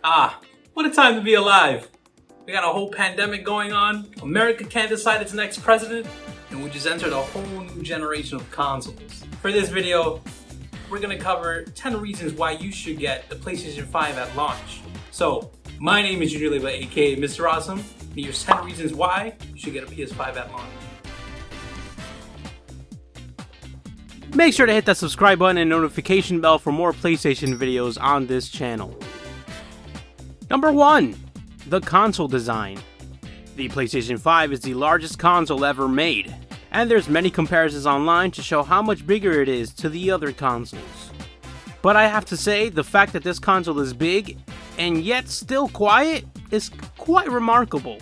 What a time to be alive. We got a whole pandemic going on, America can't decide its next president, and we just entered a whole new generation of consoles. For this video, we're gonna cover 10 reasons why you should get the PlayStation 5 at launch. So, my name is JuniorAlexanderLeiva, aka Mr. Awesome, and here's 10 reasons why you should get a PS5 at launch. Make sure to hit that subscribe button and notification bell for more PlayStation videos on this channel. Number 1. The console design. The PlayStation 5 is the largest console ever made, and there's many comparisons online to show how much bigger it is to the other consoles. But I have to say, the fact that this console is big and yet still quiet is quite remarkable.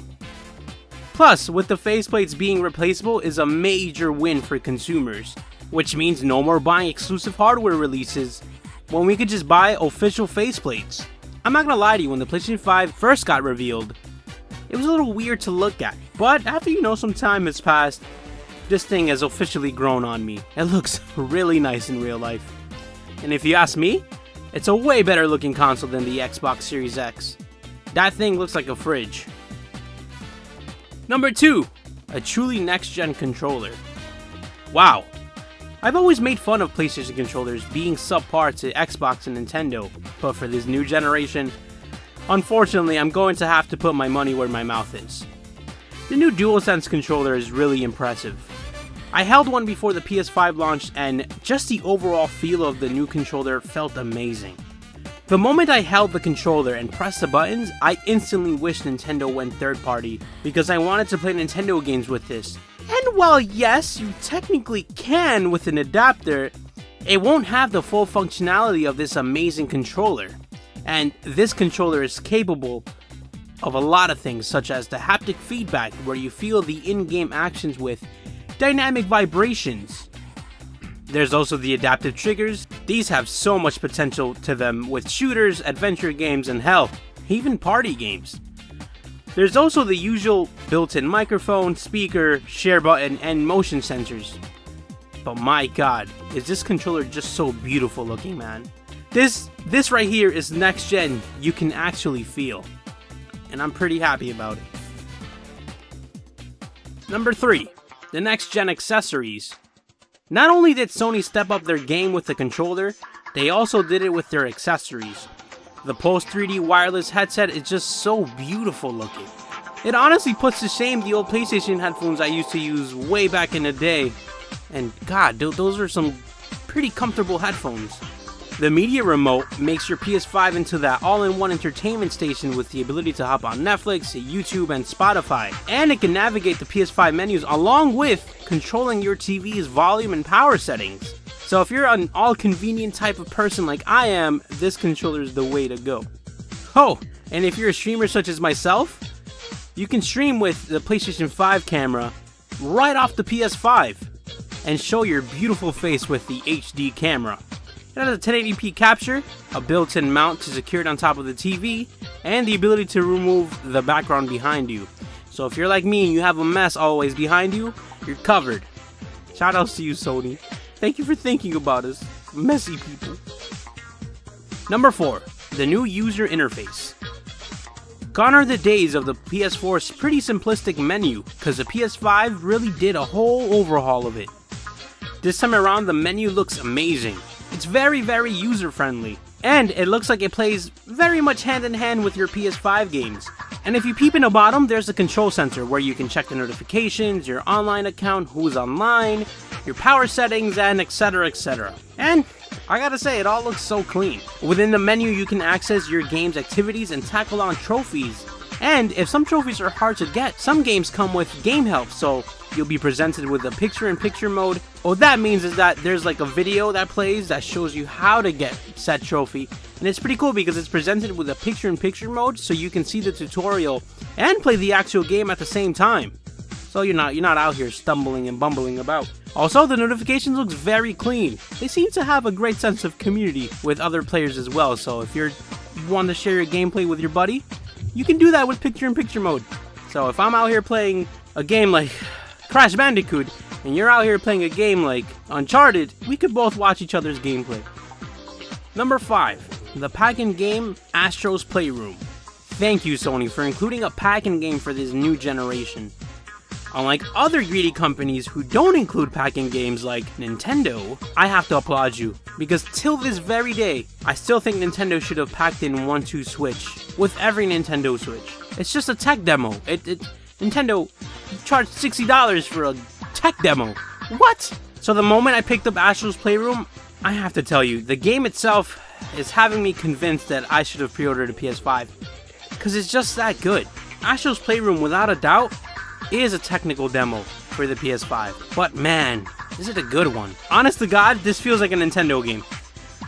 Plus, with the faceplates being replaceable is a major win for consumers, which means no more buying exclusive hardware releases when we could just buy official faceplates. I'm not gonna lie to you, when the PlayStation 5 first got revealed, it was a little weird to look at, but after some time has passed, this thing has officially grown on me. It looks really nice in real life. And if you ask me, it's a way better looking console than the Xbox Series X. That thing looks like a fridge. Number 2. A truly next-gen controller. Wow. I've always made fun of PlayStation controllers being subpar to Xbox and Nintendo, but for this new generation, unfortunately I'm going to have to put my money where my mouth is. The new DualSense controller is really impressive. I held one before the PS5 launched, and just the overall feel of the new controller felt amazing. The moment I held the controller and pressed the buttons, I instantly wished Nintendo went third party, because I wanted to play Nintendo games with this. And while yes, you technically can with an adapter, it won't have the full functionality of this amazing controller. And this controller is capable of a lot of things, such as the haptic feedback, where you feel the in-game actions with dynamic vibrations. There's also the adaptive triggers. These have so much potential to them with shooters, adventure games, and hell, even party games. There's also the usual built-in microphone, speaker, share button, and motion sensors. But my god, is this controller just so beautiful looking, man. This right here is next gen, you can actually feel. And I'm pretty happy about it. Number 3. The Next Gen Accesories. Not only did Sony step up their game with the controller, they also did it with their accessories. The Pulse 3D wireless headset is just so beautiful looking. It honestly puts to shame the old PlayStation headphones I used to use way back in the day. And god, those are some pretty comfortable headphones. The media remote makes your PS5 into that all-in-one entertainment station with the ability to hop on Netflix, YouTube, and Spotify. And it can navigate the PS5 menus along with controlling your TV's volume and power settings. So if you're an all-convenient type of person like I am, this controller is the way to go. Oh, and if you're a streamer such as myself, you can stream with the PlayStation 5 camera right off the PS5 and show your beautiful face with the HD camera. It has a 1080p capture, a built-in mount to secure it on top of the TV, and the ability to remove the background behind you. So if you're like me and you have a mess always behind you, you're covered. Shoutouts to you, Sony. Thank you for thinking about us, messy people. Number 4. The new user interface. Gone are the days of the PS4's pretty simplistic menu, because the PS5 really did a whole overhaul of it. This time around, the menu looks amazing. It's very user-friendly, and it looks like it plays very much hand-in-hand with your PS5 games. And if you peep in the bottom, there's a control center where you can check the notifications, your online account, who's online, your power settings, and etc. etc. And I gotta say, it all looks so clean. Within the menu, you can access your game's activities and tackle on trophies. And if some trophies are hard to get, some games come with game help, so you'll be presented with a picture-in-picture mode. What that means is that there's like a video that plays that shows you how to get said trophy. And it's pretty cool because it's presented with a picture-in-picture mode, so you can see the tutorial and play the actual game at the same time. So you're not out here stumbling and bumbling about. Also, the notifications looks very clean. They seem to have a great sense of community with other players as well, so if you want to share your gameplay with your buddy, you can do that with picture-in-picture mode. So if I'm out here playing a game like Crash Bandicoot, and you're out here playing a game like Uncharted, we could both watch each other's gameplay. Number 5. the pack-in game ASTROS PLAYROOM. Thank you, Sony, for including a pack-in game for this new generation. Unlike other greedy companies who don't include pack-in games like Nintendo, I have to applaud you, because till this very day, I still think Nintendo should have packed in 1-2 Switch with every Nintendo Switch. It's just a tech demo. Nintendo charged $60 for a tech demo. What? So the moment I picked up ASTROS PLAYROOM, I have to tell you, the game itself is having me convinced that I should have pre-ordered a PS5. Because it's just that good. ASTROS PLAYROOM, without a doubt, is a technical demo for the PS5. But man, is it a good one. Honest to God, this feels like a Nintendo game.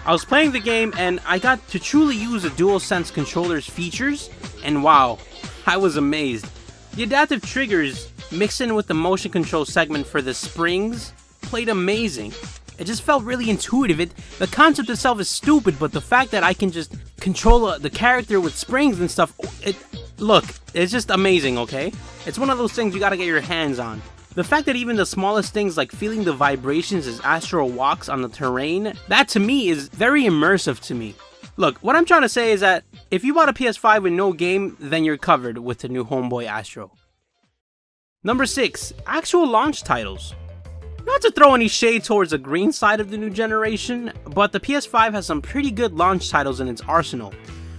I was playing the game and I got to truly use the DualSense controller's features, and wow, I was amazed. The adaptive triggers mixed in with the motion control segment for the springs played amazing. It just felt really intuitive. The concept itself is stupid, but the fact that I can just control the character with springs and stuff, look, it's just amazing, okay? It's one of those things you gotta get your hands on. The fact that even the smallest things like feeling the vibrations as Astro walks on the terrain, that to me is very immersive to me. Look, what I'm trying to say is that if you bought a PS5 with no game, then you're covered with the new Homeboy Astro. Number 6, actual launch titles. Not to throw any shade towards the green side of the new generation, but the PS5 has some pretty good launch titles in its arsenal,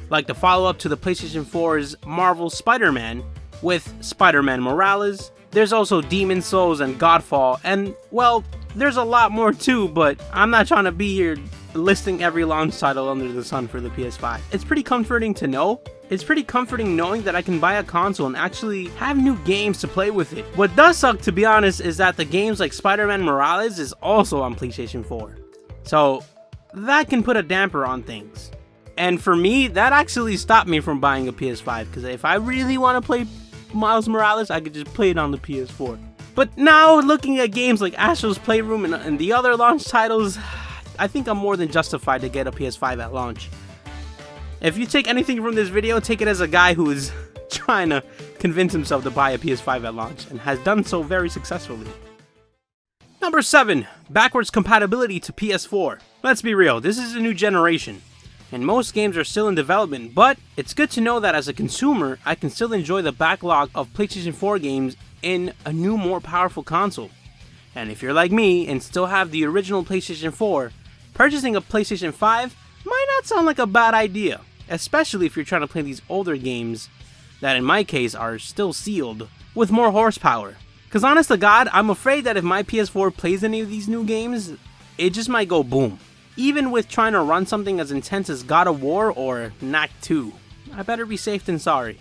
like the follow-up to the PlayStation 4's Marvel's Spider-Man with Spider-Man Morales. There's also Demon's Souls and Godfall, and well, there's a lot more too, but I'm not trying to be here listing every launch title under the sun for the PS5. It's pretty comforting to know. It's pretty comforting knowing that I can buy a console and actually have new games to play with it. What does suck, to be honest, is that the games like Spider-Man Morales is also on PlayStation 4. So that can put a damper on things. And for me, that actually stopped me from buying a PS5, because if I really want to play Miles Morales, I could just play it on the PS4. But now, looking at games like ASTROS PLAYROOM and the other launch titles, I think I'm more than justified to get a PS5 at launch. If you take anything from this video, take it as a guy who is trying to convince himself to buy a PS5 at launch, and has done so very successfully. Number 7, backwards compatibility to PS4. Let's be real, this is a new generation, and most games are still in development, but it's good to know that as a consumer, I can still enjoy the backlog of PlayStation 4 games in a new, more powerful console. And if you're like me and still have the original PlayStation 4, purchasing a PlayStation 5 might not sound like a bad idea, especially if you're trying to play these older games that in my case are still sealed with more horsepower. Cause honest to God, I'm afraid that if my PS4 plays any of these new games, it just might go boom. Even with trying to run something as intense as God of War or Knack 2. I better be safe than sorry.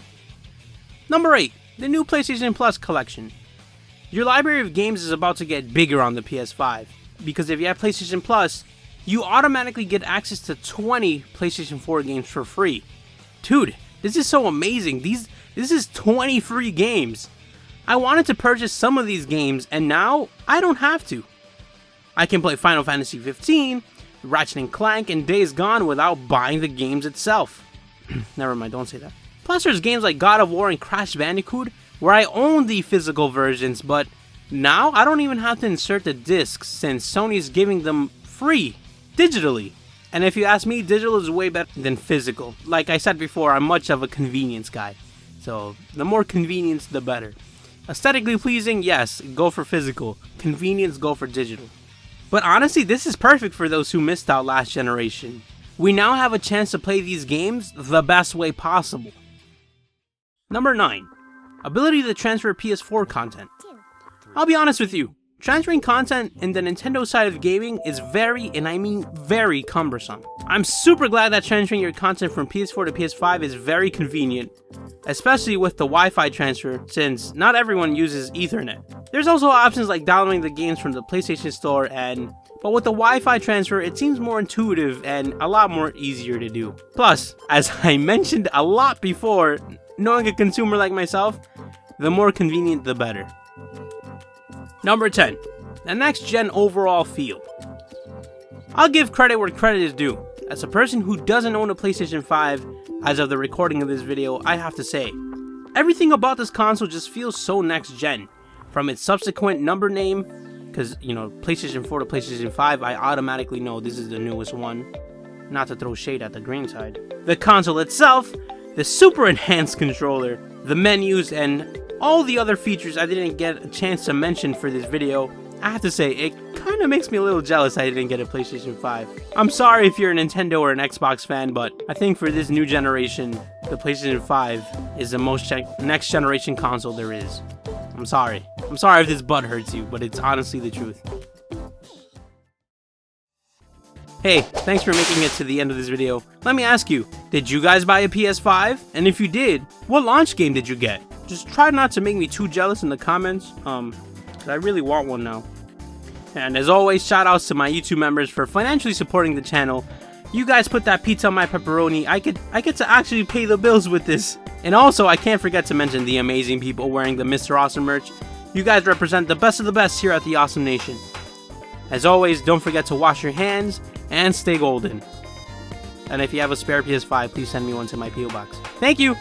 Number 8, the new PlayStation Plus collection. Your library of games is about to get bigger on the PS5, because if you have PlayStation Plus, you automatically get access to 20 PlayStation 4 games for free. Dude, this is so amazing. This is 20 free games. I wanted to purchase some of these games, and now I don't have to. I can play Final Fantasy 15, Ratchet & Clank, and Days Gone without buying the games itself. Never mind, don't say that. Plus there's games like God of War and Crash Bandicoot, where I own the physical versions, but now I don't even have to insert the discs since Sony's giving them free, digitally. And if you ask me, digital is way better than physical. Like I said before, I'm much of a convenience guy. So the more convenience, the better. Aesthetically pleasing, yes, go for physical. Convenience, go for digital. But honestly, this is perfect for those who missed out last generation. We now have a chance to play these games the best way possible. Number 9. Ability to transfer PS4 content. I'll be honest with you, transferring content in the Nintendo side of gaming is very, and I mean very, cumbersome. I'm super glad that transferring your content from PS4 to PS5 is very convenient, especially with the Wi-Fi transfer, since not everyone uses Ethernet. There's also options like downloading the games from the PlayStation Store, but with the Wi-Fi transfer, it seems more intuitive and a lot more easier to do. Plus, as I mentioned a lot before, knowing a consumer like myself, the more convenient the better. Number 10, the next gen overall feel. I'll give credit where credit is due. As a person who doesn't own a PlayStation 5 as of the recording of this video, I have to say, everything about this console just feels so next gen. From its subsequent number name, because, you know, PlayStation 4 to PlayStation 5, I automatically know this is the newest one. not to throw shade at the green side. The console itself, the super enhanced controller, the menus, and all the other features I didn't get a chance to mention for this video. I have to say, it kind of makes me a little jealous I didn't get a PlayStation 5. I'm sorry if you're a Nintendo or an Xbox fan, but I think for this new generation, the PlayStation 5 is the most next generation console there is. I'm sorry. I'm sorry if this butt hurts you, but it's honestly the truth. Hey, thanks for making it to the end of this video. Let me ask you, did you guys buy a PS5? And if you did, what launch game did you get? Just try not to make me too jealous in the comments, because I really want one now. And as always, shout outs to my YouTube members for financially supporting the channel. You guys put that pizza on my pepperoni. I get to actually pay the bills with this. And also, I can't forget to mention the amazing people wearing the Mr. Awesome merch. You guys represent the best of the best here at the Awesome Nation. As always, don't forget to wash your hands and stay golden. And if you have a spare PS5, please send me one to my PO box. Thank you!